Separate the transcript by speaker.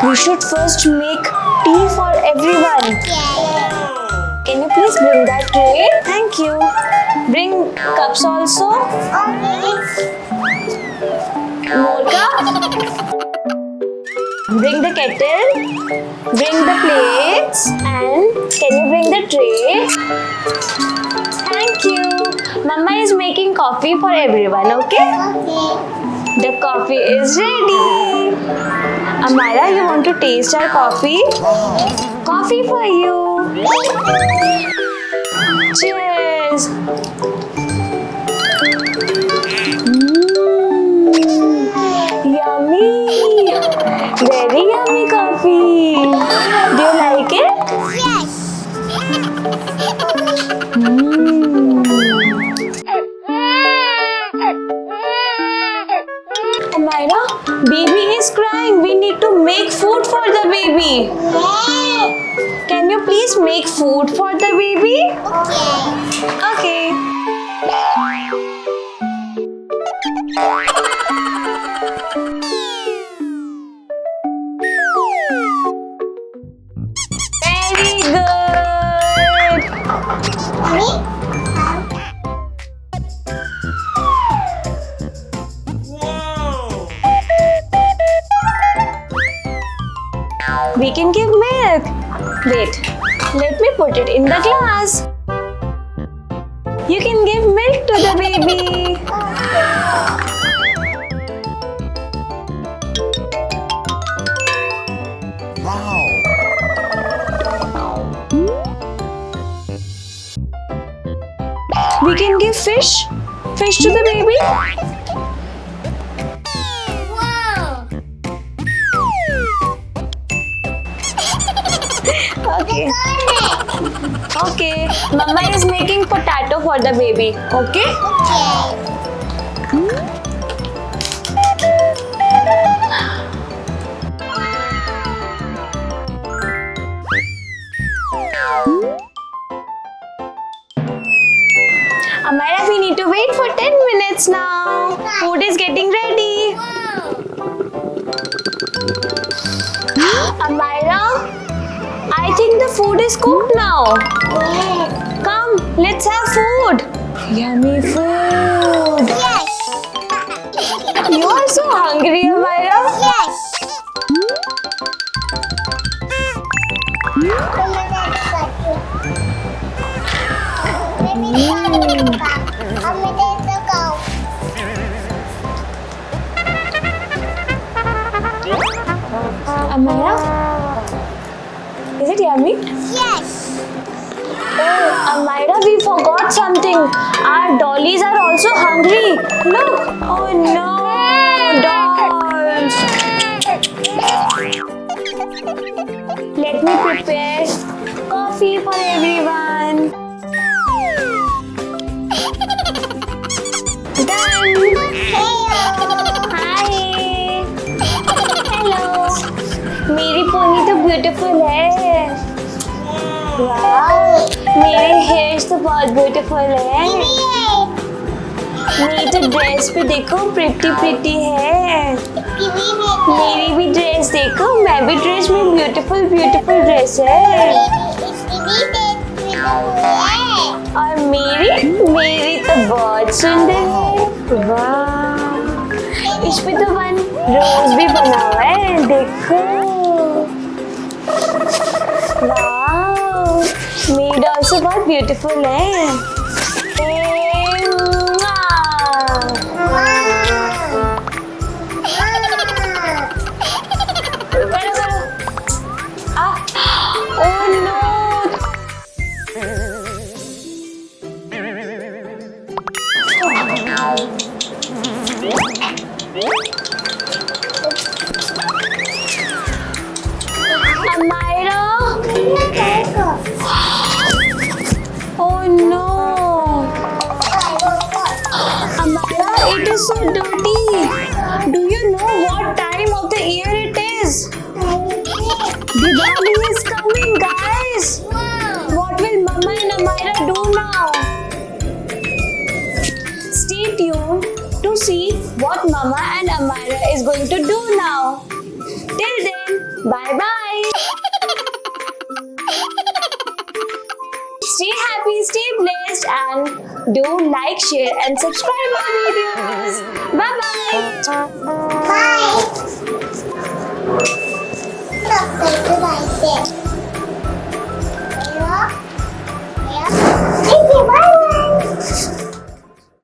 Speaker 1: We should first make tea for everyone. Can you please bring that tray? Thank you. Bring cups also. More cup. Bring the kettle. Bring the plates. And can you bring the tray? Thank you. Mama is making coffee for everyone, okay? The coffee is ready. Amayra, you want to taste our coffee? Coffee for you. Cheers. Yummy. Very yummy coffee. Do you like it?
Speaker 2: Yes.
Speaker 1: Amayra, baby is crying. We need to make food for the baby. Can you please make food for the baby? Okay. Very good. We can give milk. Wait, let me put it in the glass. You can give milk to the baby.
Speaker 2: Wow.
Speaker 1: We can give fish to the baby.
Speaker 2: Wow.
Speaker 1: Okay. Okay. Mama is making potato for the baby. Okay? Amayra, we need to wait for 10 minutes now. Food is getting ready. Amayra, I think the food is cooked now. Come, let's have food. Yummy food.
Speaker 2: Yes.
Speaker 1: You are so hungry, Amayra.
Speaker 2: Yes.
Speaker 1: Amayra, is it yummy?
Speaker 2: Yes.
Speaker 1: Oh, Amayra, we forgot something. Our dollies are also hungry. Look. Oh no, dolls. Let me prepare coffee for everyone. Done. Hi. Hello. मेरी pony तो beautiful है. वाह, मेरे hairs तो बहुत beautiful है. मेरी तो ड्रेस पे देखो प्रिटी है. मेरी भी ड्रेस देखो, मैं भी ड्रेस में ब्यूटीफुल ड्रेस है. और मेरी तो बहुत सुंदर है. वाह, इस पे तो वन रोज भी बना हुआ है. देखो. वाह, मेरी डॉल से बहुत ब्यूटीफुल है. Amayra! Oh no! Amayra, it is so dirty. Do you know what time of the year it is? Diwali is coming, guys. What will Mama and Amayra do now? Stay tuned to see what Mama and Amayra is going to do now. Till then, Bye bye. Stay happy, stay blessed, and do like, share, and subscribe our videos. Bye bye.